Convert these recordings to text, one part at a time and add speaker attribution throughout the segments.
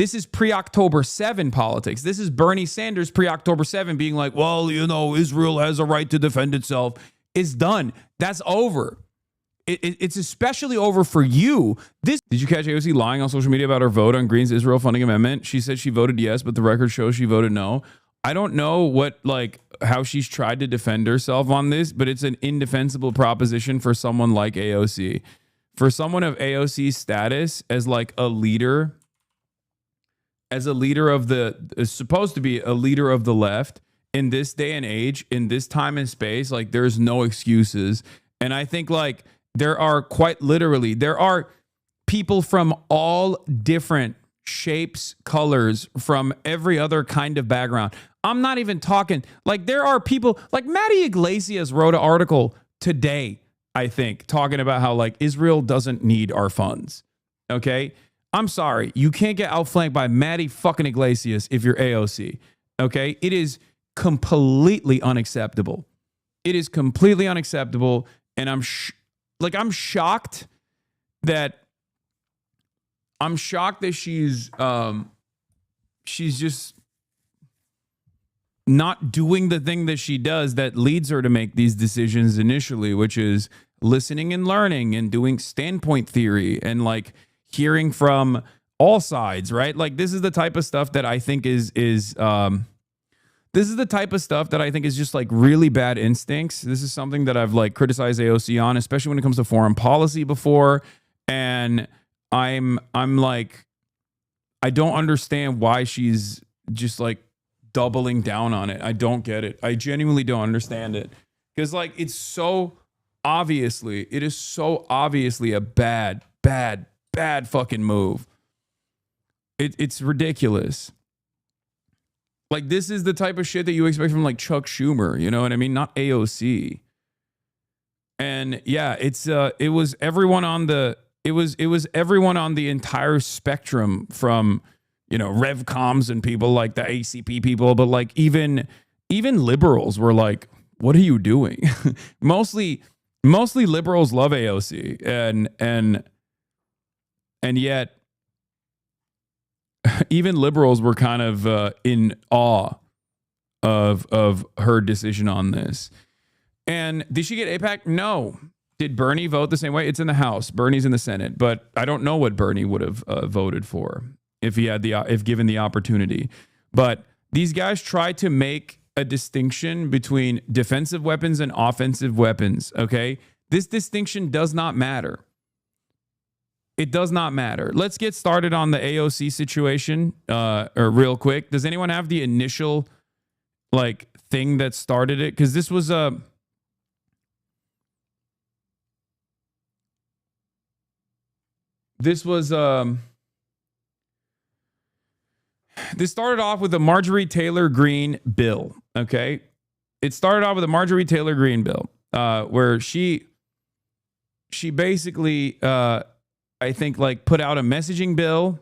Speaker 1: This is pre-October 7 politics. This is Bernie Sanders pre-October 7 being like, well, you know, Israel has a right to defend itself. It's done. That's over. It's especially over for you. Did you catch AOC lying on social media about her vote on Greene's Israel funding amendment? She said she voted yes, but the record shows she voted no. I don't know how she's tried to defend herself on this, but it's an indefensible proposition for someone like AOC. For someone of AOC's status as like a leader, as a leader of is supposed to be a leader of the left in this day and age, in this time and space, like there's no excuses. And I think like there are people from all different shapes, colors, from every other kind of background. I'm not even talking like there are people like Maddie Iglesias wrote an article today, I think, talking about how like Israel doesn't need our funds. Okay. I'm sorry. You can't get outflanked by Maddie fucking Iglesias if you're AOC. Okay. It is completely unacceptable. It is completely unacceptable. And I'm shocked that she's just not doing the thing that she does that leads her to make these decisions initially, which is listening and learning and doing standpoint theory and like hearing from all sides, right? Like this is the type of stuff that I think is the type of stuff that I think is just like really bad instincts. This is something that I've like criticized AOC on, especially when it comes to foreign policy before. And I'm like, I don't understand why she's just like doubling down on it. I don't get it. I genuinely don't understand it. Because like it is so obviously a bad fucking move. It's ridiculous. Like this is the type of shit that you expect from like Chuck Schumer, you know what I mean? Not AOC. And yeah, it was everyone on the entire spectrum from, you know, RevComs and people like the ACP people, but like even liberals were like, what are you doing? mostly liberals love AOC and yet even liberals were kind of in awe of her decision on this. And did she get AIPAC? No. Did Bernie vote the same way? It's in the House. Bernie's in the Senate, but I don't know what Bernie would have voted for if given the opportunity. But these guys try to make a distinction between defensive weapons and offensive weapons. Okay, this distinction does not matter. It does not matter. Let's get started on the AOC situation real quick. Does anyone have the initial like thing that started it? Because this was a This started off with a Marjorie Taylor Greene bill, okay? It started off with a Marjorie Taylor Greene bill where she basically, I think, like put out a messaging bill.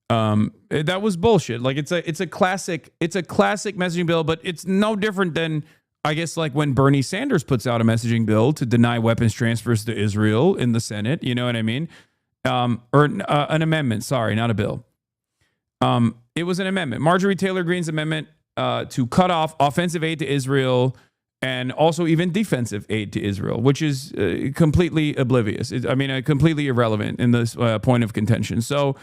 Speaker 1: That was bullshit. Like it's a classic messaging bill, but it's no different than, I guess, like when Bernie Sanders puts out a messaging bill to deny weapons transfers to Israel in the Senate, you know what I mean? Or an amendment, sorry, not a bill. It was an amendment. Marjorie Taylor Greene's amendment to cut off offensive aid to Israel and also even defensive aid to Israel, which is completely oblivious. Completely irrelevant in this point of contention. So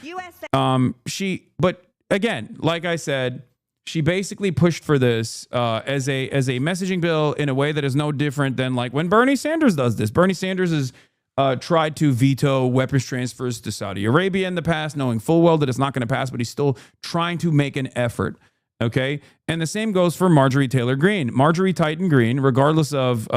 Speaker 1: but again, like I said, she basically pushed for this as a messaging bill in a way that is no different than like when Bernie Sanders does this. Bernie Sanders has tried to veto weapons transfers to Saudi Arabia in the past, knowing full well that it's not going to pass, but he's still trying to make an effort. Okay. And the same goes for Marjorie Taylor Greene. Marjorie Titan Greene, regardless of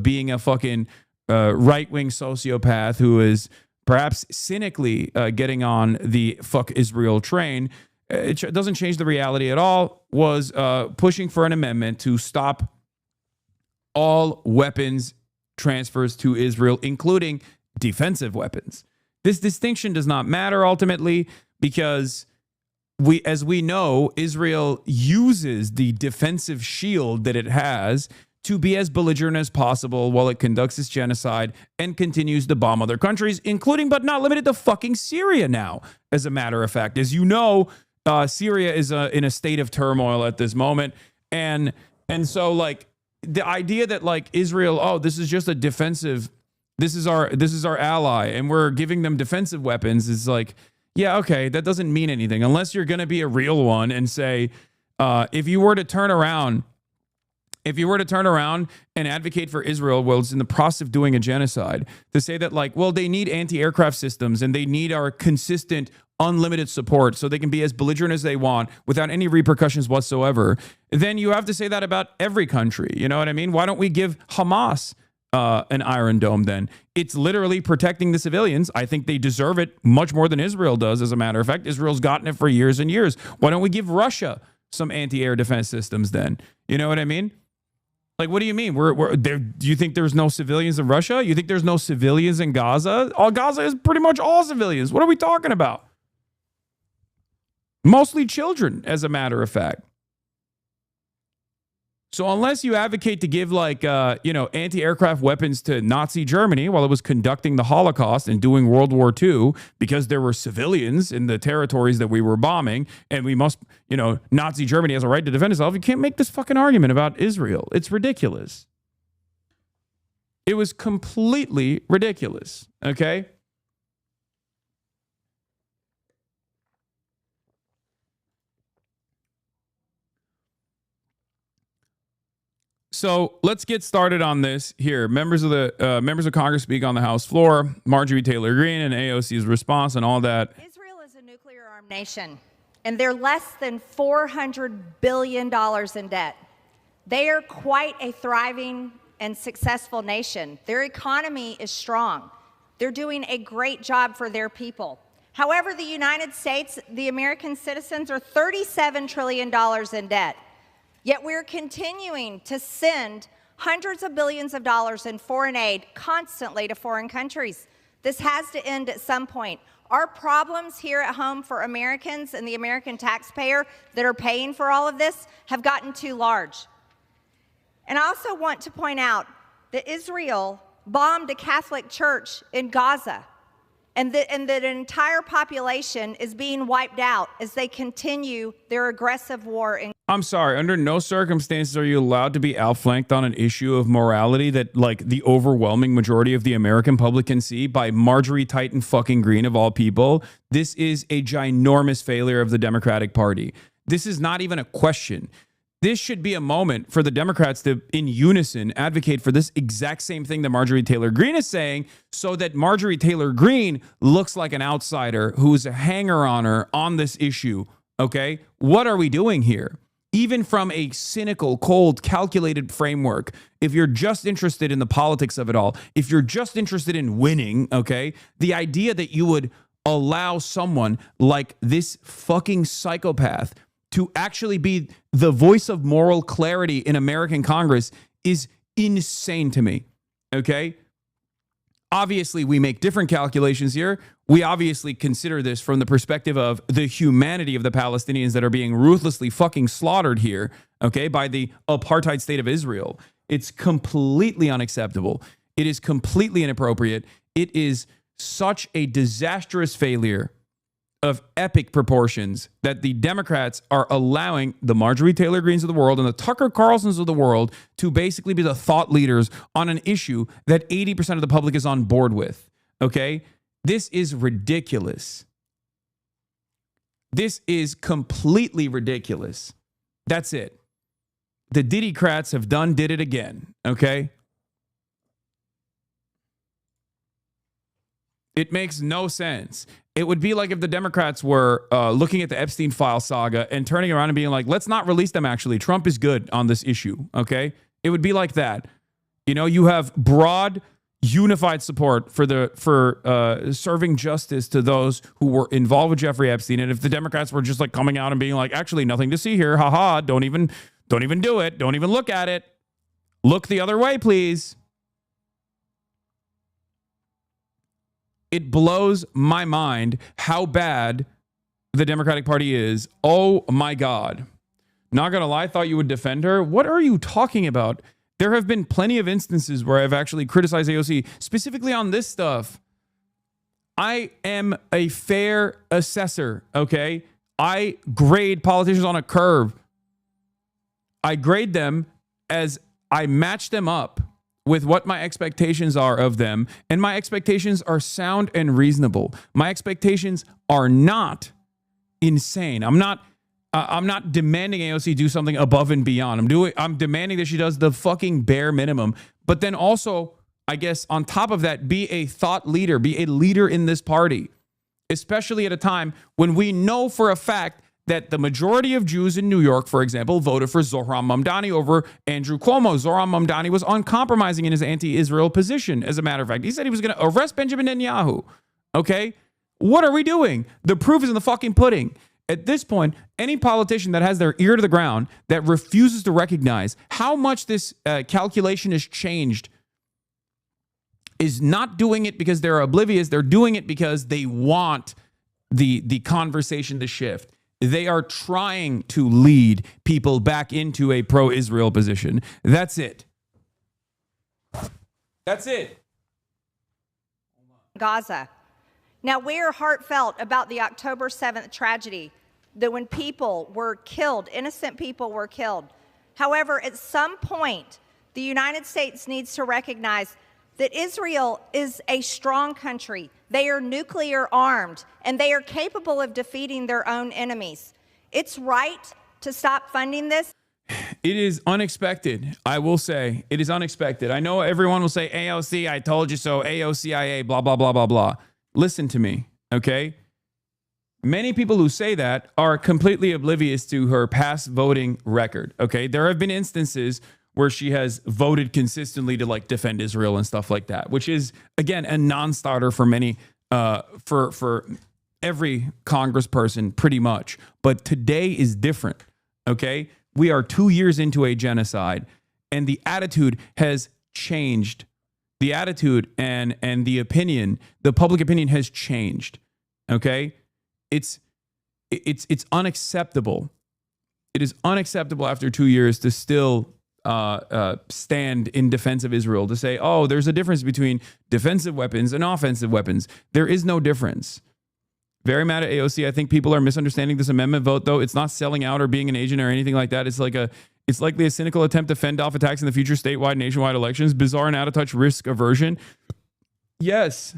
Speaker 1: being a fucking right-wing sociopath who is perhaps cynically getting on the fuck Israel train, it doesn't change the reality at all, was pushing for an amendment to stop all weapons transfers to Israel, including defensive weapons. This distinction does not matter ultimately because as we know, Israel uses the defensive shield that it has to be as belligerent as possible while it conducts its genocide and continues to bomb other countries, including but not limited to fucking Syria now, as a matter of fact. As you know, Syria is in a state of turmoil at this moment. And so, like, the idea that, like, Israel, oh, this is just a defensive, this is our ally, and we're giving them defensive weapons, is like, yeah, okay, that doesn't mean anything. Unless you're going to be a real one and say, if you were to turn around and advocate for Israel while it's in the process of doing a genocide, to say that, like, well, they need anti-aircraft systems and they need our consistent, unlimited support so they can be as belligerent as they want without any repercussions whatsoever, then you have to say that about every country. You know what I mean? Why don't we give Hamas an Iron Dome then? It's literally protecting the civilians. I think they deserve it much more than Israel does, as a matter of fact. Israel's gotten it for years and years. Why don't we give Russia some anti-air defense systems then? You know what I mean? Like, what do you mean? We're there. Do you think there's no civilians in Russia? You think there's no civilians in Gaza? Gaza is pretty much all civilians. What are we talking about? Mostly children, as a matter of fact. So unless you advocate to give, like, anti-aircraft weapons to Nazi Germany while it was conducting the Holocaust and doing World War II, because there were civilians in the territories that we were bombing, and we must, Nazi Germany has a right to defend itself, you can't make this fucking argument about Israel. It's ridiculous. It was completely ridiculous, okay? So let's get started on this here. Members of Congress speak on the House floor. Marjorie Taylor Greene and AOC's response and all that.
Speaker 2: Israel is a nuclear-armed nation, and they're less than $400 billion in debt. They are quite a thriving and successful nation. Their economy is strong. They're doing a great job for their people. However, the United States, the American citizens, are $37 trillion in debt. Yet we're continuing to send hundreds of billions of dollars in foreign aid constantly to foreign countries. This has to end at some point. Our problems here at home for Americans and the American taxpayer that are paying for all of this have gotten too large. And I also want to point out that Israel bombed a Catholic church in Gaza, and that an entire population is being wiped out as they continue their aggressive war in.
Speaker 1: I'm sorry, under no circumstances are you allowed to be outflanked on an issue of morality that, like, the overwhelming majority of the American public can see by Marjorie Titan fucking Greene, of all people. This is a ginormous failure of the Democratic Party. This is not even a question. This should be a moment for the Democrats to, in unison, advocate for this exact same thing that Marjorie Taylor Greene is saying, so that Marjorie Taylor Greene looks like an outsider who's a hanger-oner on this issue, okay? What are we doing here? Even from a cynical, cold, calculated framework, if you're just interested in the politics of it all, if you're just interested in winning, okay, the idea that you would allow someone like this fucking psychopath to actually be the voice of moral clarity in American Congress is insane to me, okay? Obviously, we make different calculations here. We obviously consider this from the perspective of the humanity of the Palestinians that are being ruthlessly fucking slaughtered here, okay, by the apartheid state of Israel. It's completely unacceptable. It is completely inappropriate. It is such a disastrous failure of epic proportions that the Democrats are allowing the Marjorie Taylor Greenes of the world and the Tucker Carlsons of the world to basically be the thought leaders on an issue that 80% of the public is on board with. Okay? This is ridiculous. This is completely ridiculous. That's it. The Diddycrats have did it again. Okay? It makes no sense. It would be like if the Democrats were looking at the Epstein file saga and turning around and being like, let's not release them, actually. Trump is good on this issue, okay? It would be like that. You know, you have broad, unified support for serving justice to those who were involved with Jeffrey Epstein. And if the Democrats were just like coming out and being like, actually, nothing to see here. Haha, don't even do it. Don't even look at it. Look the other way, please. It blows my mind how bad the Democratic Party is. Oh my God. Not gonna lie, I thought you would defend her. What are you talking about? There have been plenty of instances where I've actually criticized AOC, specifically on this stuff. I am a fair assessor, okay? I grade politicians on a curve. I grade them as I match them up with what my expectations are of them, and my expectations are sound and reasonable. My expectations are not insane. I'm not demanding AOC do something above and beyond. I'm demanding that she does the fucking bare minimum, but then also, I guess, on top of that, be a thought leader, be a leader in this party, especially at a time when we know for a fact that the majority of Jews in New York, for example, voted for Zohran Mamdani over Andrew Cuomo. Zohran Mamdani was uncompromising in his anti-Israel position. As a matter of fact, he said he was going to arrest Benjamin Netanyahu. Okay? What are we doing? The proof is in the fucking pudding. At this point, any politician that has their ear to the ground, that refuses to recognize how much this calculation has changed, is not doing it because they're oblivious. They're doing it because they want the conversation to shift. They are trying to lead people back into a pro-Israel position. That's it. That's it.
Speaker 2: Gaza. Now, we are heartfelt about the October 7th tragedy, that when people were killed, innocent people were killed. However, at some point, the United States needs to recognize that Israel is a strong country. They are nuclear armed, and they are capable of defeating their own enemies. It's right to stop funding this.
Speaker 1: It is unexpected. I will say it is unexpected. I know everyone will say, AOC, I told you so, AOCIA, blah, blah, blah, blah, blah. Listen to me, okay? Many people who say that are completely oblivious to her past voting record, okay? There have been instances where she has voted consistently to like defend Israel and stuff like that, which is, again, a non-starter for many, for every congressperson pretty much. But today is different, okay? We are 2 years into a genocide, and the attitude has changed. The attitude and the opinion, the public opinion has changed, okay? It's unacceptable. It is unacceptable after 2 years to still stand in defense of Israel, to say, oh, there's a difference between defensive weapons and offensive weapons. There is no difference. Very mad at AOC. I think people are misunderstanding this amendment vote, though. It's not selling out or being an agent or anything like that. It's likely a cynical attempt to fend off attacks in the future statewide, nationwide elections. Bizarre and out of touch risk aversion. Yes.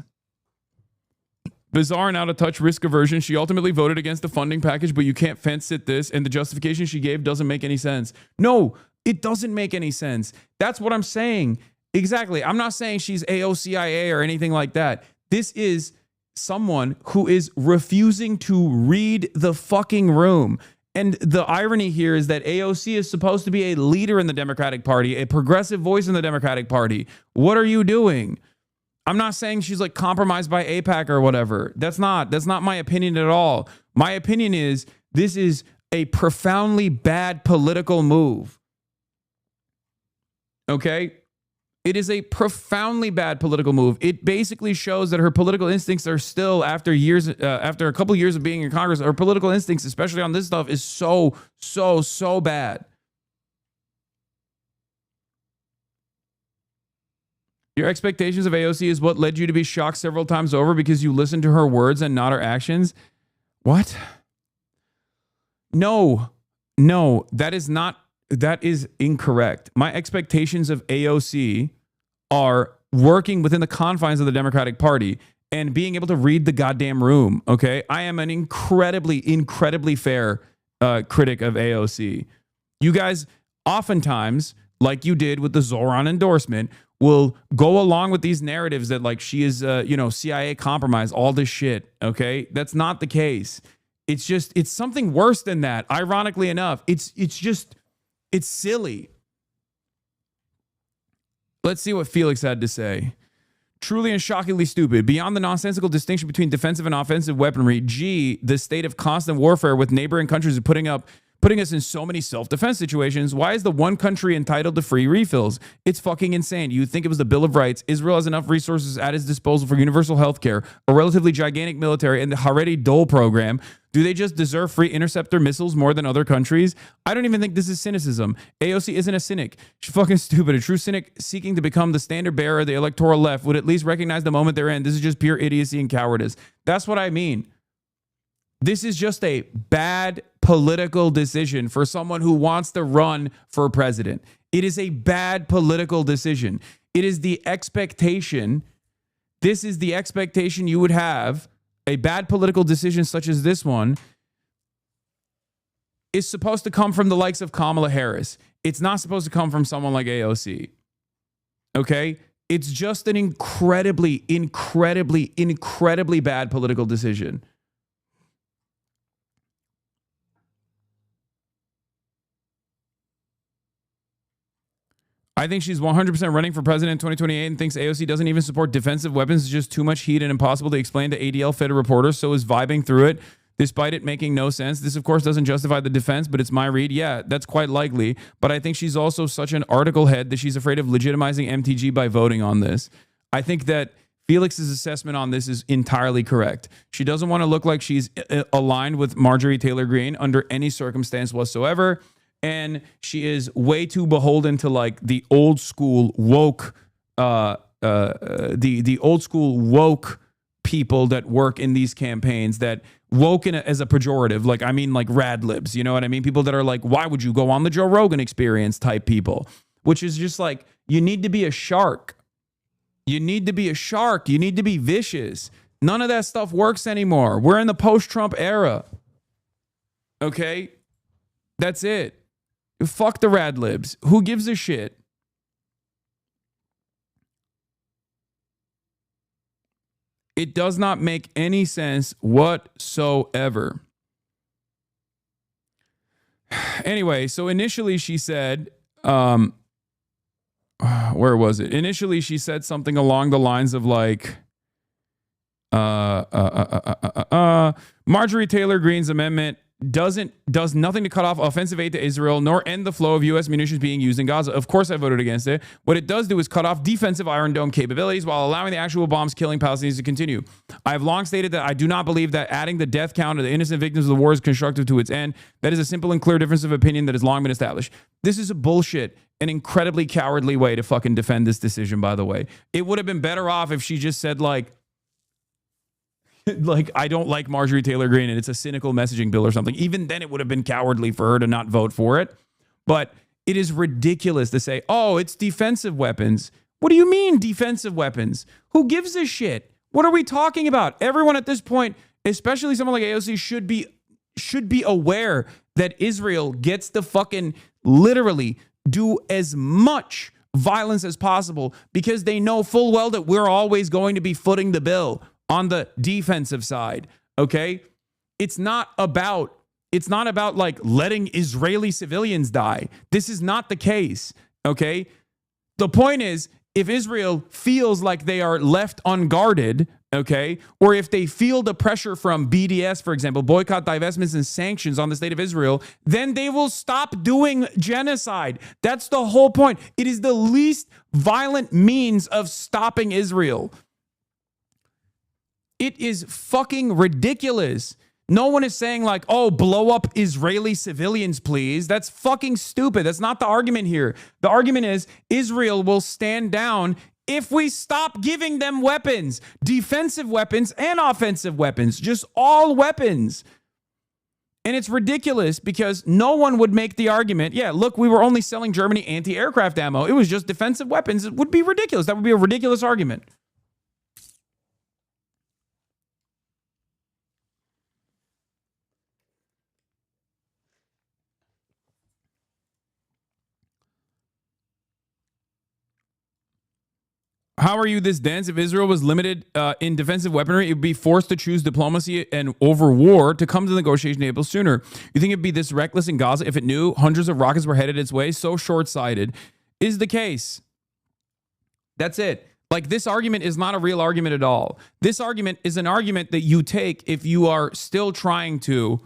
Speaker 1: Bizarre and out of touch risk aversion. She ultimately voted against the funding package, but you can't fence it this, and the justification she gave doesn't make any sense. No, it doesn't make any sense. That's what I'm saying. Exactly. I'm not saying she's AOCIA or anything like that. This is someone who is refusing to read the fucking room. And the irony here is that AOC is supposed to be a leader in the Democratic Party, a progressive voice in the Democratic Party. What are you doing? I'm not saying she's like compromised by AIPAC or whatever. That's not my opinion at all. My opinion is this is a profoundly bad political move. Okay? It is a profoundly bad political move. It basically shows that her political instincts are still, after a couple years of being in Congress, her political instincts, especially on this stuff, is so bad. Your expectations of AOC is what led you to be shocked several times over because you listened to her words and not her actions. What? No, that is incorrect. My expectations of AOC are working within the confines of the Democratic Party and being able to read the goddamn room, okay? I am an incredibly fair critic of AOC. You guys oftentimes, like you did with the Zohran endorsement, will go along with these narratives that like she is, CIA compromise, all this shit, okay? That's not the case. It's something worse than that. Ironically enough, it's silly. Let's see what Felix had to say. Truly and shockingly stupid. Beyond the nonsensical distinction between defensive and offensive weaponry, the state of constant warfare with neighboring countries is putting putting us in so many self-defense situations. Why is the one country entitled to free refills? It's fucking insane. You'd think it was the Bill of Rights. Israel has enough resources at its disposal for universal health care, a relatively gigantic military, and the Haredi Dole program. Do they just deserve free interceptor missiles more than other countries? I don't even think this is cynicism. AOC isn't a cynic. She's fucking stupid. A true cynic seeking to become the standard bearer of the electoral left would at least recognize the moment they're in. This is just pure idiocy and cowardice. That's what I mean. This is just a bad political decision for someone who wants to run for president. It is a bad political decision. It is the expectation. This is the expectation you would have. A bad political decision such as this one is supposed to come from the likes of Kamala Harris. It's not supposed to come from someone like AOC. Okay? It's just an incredibly bad political decision. I think she's 100% running for president in 2028 and thinks AOC doesn't even support defensive weapons. It's just too much heat and impossible to explain to ADL Fed reporters, so is vibing through it, despite it making no sense. This, of course, doesn't justify the defense, but it's my read. Yeah, that's quite likely. But I think she's also such an article head that she's afraid of legitimizing MTG by voting on this. I think that Felix's assessment on this is entirely correct. She doesn't want to look like she's aligned with Marjorie Taylor Greene under any circumstance whatsoever. And she is way too beholden to like the old school woke, the old school woke people that work in these campaigns, that woke as a pejorative. Like, I mean, like rad libs, you know what I mean? People that are like, why would you go on the Joe Rogan Experience type people, which is just like, you need to be a shark. You need to be a shark. You need to be vicious. None of that stuff works anymore. We're in the post-Trump era. Okay? That's it. Fuck the rad libs. Who gives a shit? It does not make any sense whatsoever. Anyway, so initially she said, where was it? Initially she said something along the lines of like, Marjorie Taylor Greene's amendment does nothing to cut off offensive aid to Israel nor end the flow of U.S. munitions being used in Gaza. Of course I voted against it. What it does do is cut off defensive Iron Dome capabilities while allowing the actual bombs killing Palestinians to continue. I have long stated that I do not believe that adding the death count of the innocent victims of the war is constructive to its end. That is a simple and clear difference of opinion that has long been established. This is a bullshit, an incredibly cowardly way to fucking defend this decision, by the way. It would have been better off if she just said like, I don't like Marjorie Taylor Greene and it's a cynical messaging bill or something. Even then it would have been cowardly for her to not vote for it. But it is ridiculous to say, oh, it's defensive weapons. What do you mean defensive weapons? Who gives a shit? What are we talking about? Everyone at this point, especially someone like AOC, should be aware that Israel gets to fucking literally do as much violence as possible because they know full well that we're always going to be footing the bill on the defensive side, okay? It's not about like letting Israeli civilians die. This is not the case, okay? The point is, if Israel feels like they are left unguarded, okay, or if they feel the pressure from BDS, for example, boycott, divestments, and sanctions on the state of Israel, then they will stop doing genocide. That's the whole point. It is the least violent means of stopping Israel. It is fucking ridiculous. No one is saying like, oh, blow up Israeli civilians, please. That's fucking stupid. That's not the argument here. The argument is Israel will stand down if we stop giving them weapons, defensive weapons and offensive weapons, just all weapons. And it's ridiculous because no one would make the argument, yeah, look, we were only selling Germany anti-aircraft ammo. It was just defensive weapons. It would be ridiculous. That would be a ridiculous argument. How are you this dense? If Israel was limited in defensive weaponry, it would be forced to choose diplomacy and over war to come to the negotiation table sooner. You think it'd be this reckless in Gaza if it knew hundreds of rockets were headed its way? So short-sighted is the case. That's it. Like, this argument is not a real argument at all. This argument is an argument that you take if you are still trying to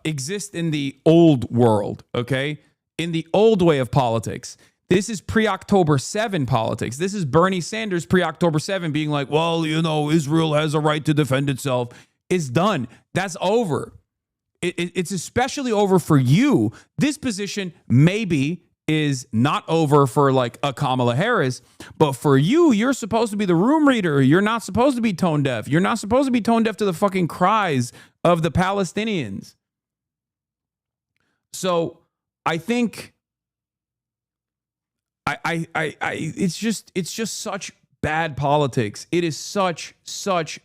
Speaker 1: exist in the old world, okay? In the old way of politics. This is pre-October 7 politics. This is Bernie Sanders pre-October 7 being like, well, you know, Israel has a right to defend itself. It's done. That's over. It's especially over for you. This position maybe is not over for like a Kamala Harris, but for you, you're supposed to be the room reader. You're not supposed to be tone deaf. You're not supposed to be tone deaf to the fucking cries of the Palestinians. So I think it's just such bad politics. It is such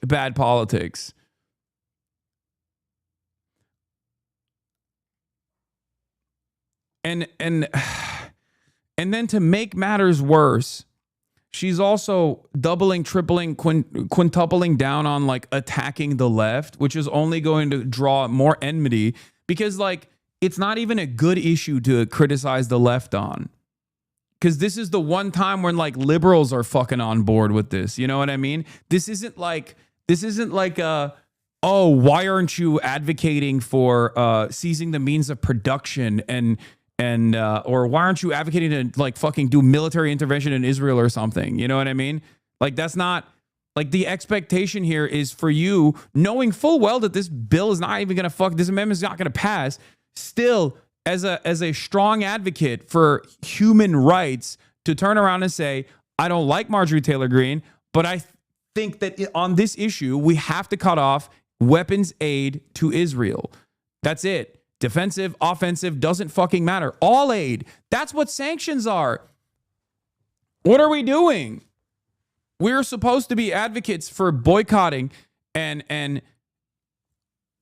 Speaker 1: bad politics. And then to make matters worse, she's also doubling, tripling, quintupling down on like attacking the left, which is only going to draw more enmity because like it's not even a good issue to criticize the left on. Because this is the one time when like liberals are fucking on board with this. You know what I mean? This isn't like oh, why aren't you advocating for seizing the means of production and or why aren't you advocating to like fucking do military intervention in Israel or something? You know what I mean? Like that's not like the expectation here is for you knowing full well that this bill is not even going to this amendment is not going to pass. Still, as a strong advocate for human rights, to turn around and say, I don't like Marjorie Taylor Greene, but I think that on this issue, we have to cut off weapons aid to Israel. That's it. Defensive, offensive, doesn't fucking matter. All aid. That's what sanctions are. What are we doing? We're supposed to be advocates for boycotting and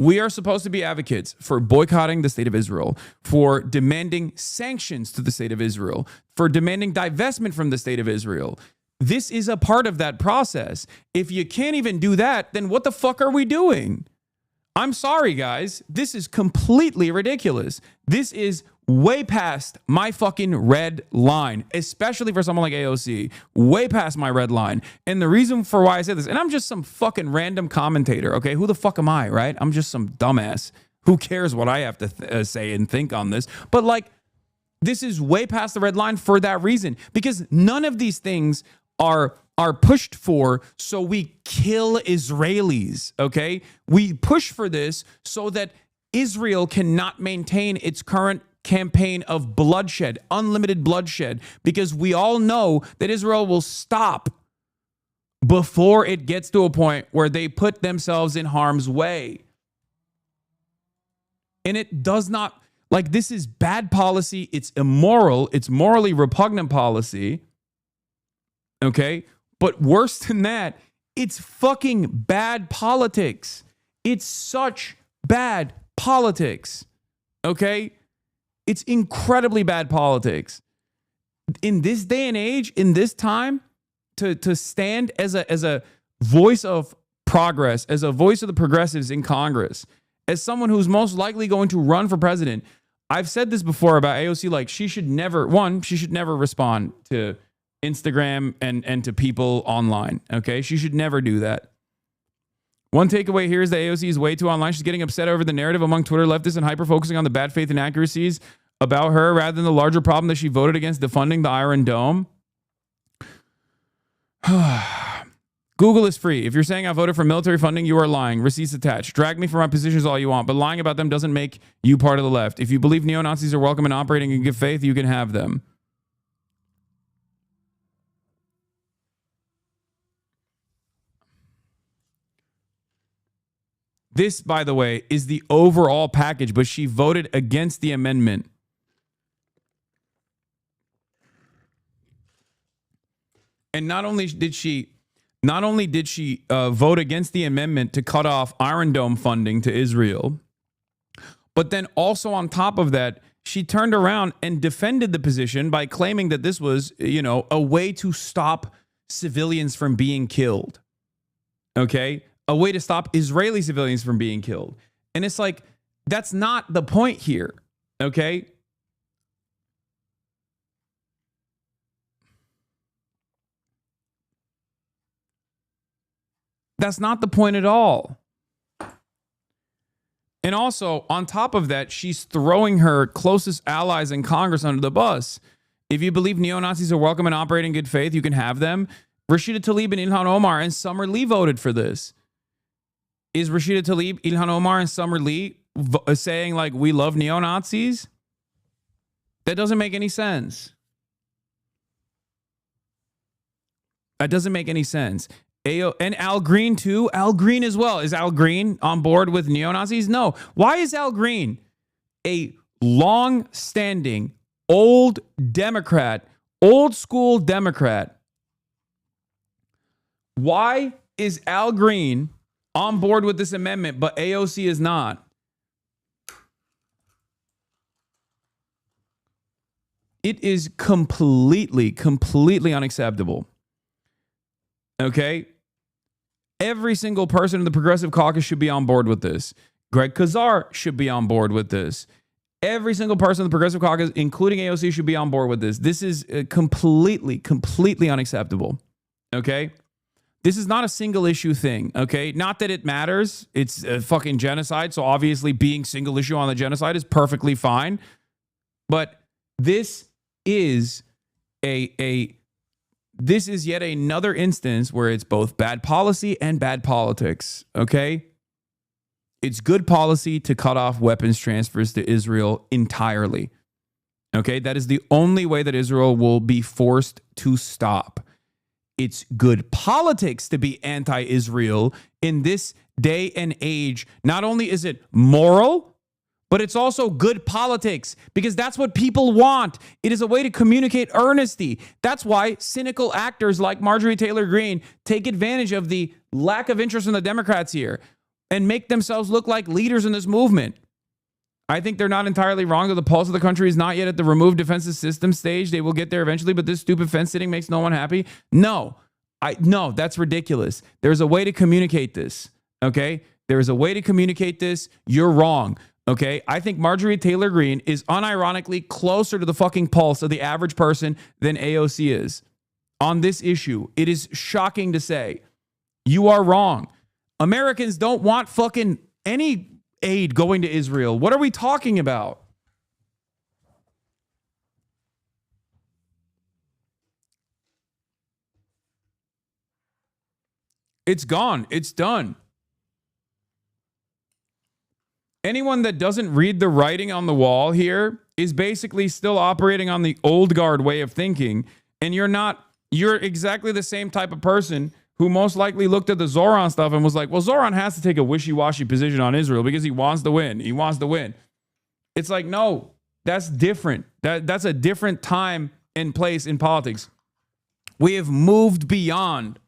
Speaker 1: we are supposed to be advocates for boycotting the state of Israel, for demanding sanctions to the state of Israel, for demanding divestment from the state of Israel. This is a part of that process. If you can't even do that, then what the fuck are we doing? I'm sorry, guys. This is completely ridiculous. This is way past my fucking red line, especially for someone like AOC. Way past my red line. And the reason for why I say this, and I'm just some fucking random commentator, okay? Who the fuck am I, right? I'm just some dumbass. Who cares what I have to say and think on this? But like, this is way past the red line for that reason. Because none of these things are pushed for so we kill Israelis, okay? We push for this so that Israel cannot maintain its current campaign of bloodshed, unlimited bloodshed, because we all know that Israel will stop before it gets to a point where they put themselves in harm's way. And it does not, like, this is bad policy. It's immoral. It's morally repugnant policy. Okay? But worse than that, it's fucking bad politics. It's such bad politics. Okay? It's incredibly bad politics. In this day and age, in this time, to stand as a voice of progress, as a voice of the progressives in Congress, as someone who's most likely going to run for president. I've said this before about AOC, like she should never respond to Instagram and to people online. Okay. She should never do that. One takeaway here is that AOC is way too online. She's getting upset over the narrative among Twitter leftists and hyper-focusing on the bad faith inaccuracies about her rather than the larger problem that she voted against defunding the Iron Dome. Google is free. If you're saying I voted for military funding, you are lying. Receipts attached. Drag me for my positions all you want, but lying about them doesn't make you part of the left. If you believe neo-Nazis are welcome and operating in good faith, you can have them. This, by the way, is the overall package, but she voted against the amendment. And not only did she vote against the amendment to cut off Iron Dome funding to Israel, but then also on top of that, she turned around and defended the position by claiming that this was, a way to stop civilians from being killed. Okay? A way to stop Israeli civilians from being killed. And it's like, that's not the point here. Okay? That's not the point at all. And also, on top of that, she's throwing her closest allies in Congress under the bus. If you believe neo-Nazis are welcome and operate in good faith, you can have them. Rashida Tlaib and Ilhan Omar and Summer Lee voted for this. Is Rashida Tlaib, Ilhan Omar, and Summer Lee saying, like, we love neo-Nazis? That doesn't make any sense. That doesn't make any sense. And Al Green, too. Al Green as well. Is Al Green on board with neo-Nazis? No. Why is Al Green, a long-standing, old Democrat, old school Democrat, why is Al Green on board with this amendment, but AOC is not? It is completely unacceptable. Okay? Every single person in the Progressive Caucus should be on board with this. Greg Kazar should be on board with this. Every single person in the Progressive Caucus, including AOC, should be on board with this. This is completely unacceptable. Okay? This is not a single issue thing, okay? Not that it matters. It's a fucking genocide, so obviously being single issue on the genocide is perfectly fine. But this is this is yet another instance where it's both bad policy and bad politics, okay? It's good policy to cut off weapons transfers to Israel entirely, okay? That is the only way that Israel will be forced to stop. It's good politics to be anti-Israel in this day and age. Not only is it moral, but it's also good politics because that's what people want. It is a way to communicate earnesty. That's why cynical actors like Marjorie Taylor Greene take advantage of the lack of interest in the Democrats here and make themselves look like leaders in this movement. I think they're not entirely wrong, though the pulse of the country is not yet at the removed defensive system stage. They will get there eventually, but this stupid fence sitting makes no one happy. No, that's ridiculous. There's a way to communicate this, okay? There is a way to communicate this. You're wrong, okay? I think Marjorie Taylor Greene is unironically closer to the fucking pulse of the average person than AOC is on this issue. It is shocking to say. You are wrong. Americans don't want fucking any aid going to Israel. What are we talking about? It's gone. It's done. Anyone that doesn't read the writing on the wall here is basically still operating on the old guard way of thinking. And you're exactly the same type of person who most likely looked at the Zoran stuff and was like, well, Zoran has to take a wishy-washy position on Israel because he wants to win. He wants to win. It's like, no, that's different. That's a different time and place in politics. We have moved beyond.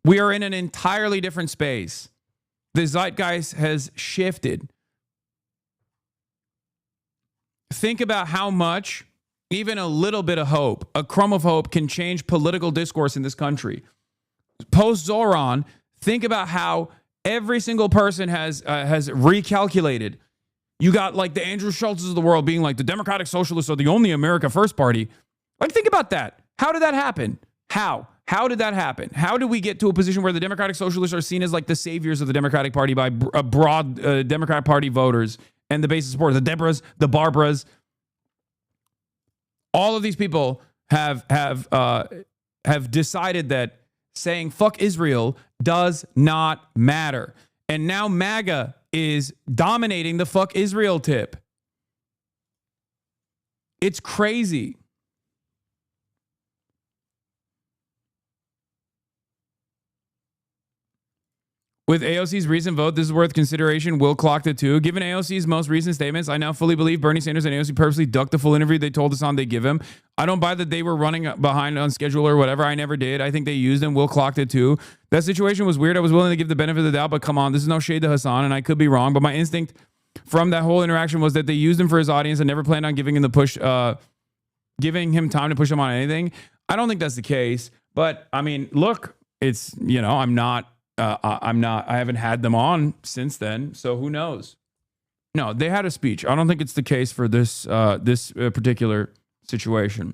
Speaker 1: We are in an entirely different space. The zeitgeist has shifted. Think about how much even a little bit of hope, a crumb of hope, can change political discourse in this country. Post-Zoran, think about how every single person has recalculated. You got like the Andrew Schultzes of the world being like, the Democratic Socialists are the only America First party. Like, think about that. How did that happen? How did that happen? How did we get to a position where the Democratic Socialists are seen as like the saviors of the Democratic Party by a broad Democratic Party voters and the base of support, the Deborahs, the Barbaras? All of these people have decided that saying fuck Israel does not matter. And now MAGA is dominating the fuck Israel tip. It's crazy. With AOC's recent vote, this is worth consideration. Will clock to 2. Given AOC's most recent statements, I now fully believe Bernie Sanders and AOC purposely ducked the full interview they told us on they give him. I don't buy that they were running behind on schedule or whatever. I never did. I think they used him. Will clocked it too. That situation was weird. I was willing to give the benefit of the doubt, but come on, this is no shade to Hassan, and I could be wrong. But my instinct from that whole interaction was that they used him for his audience and never planned on giving him giving him time to push him on anything. I don't think that's the case. But I mean, look, it's, I haven't had them on since then, so who knows? No, they had a speech. I don't think it's the case for this particular situation.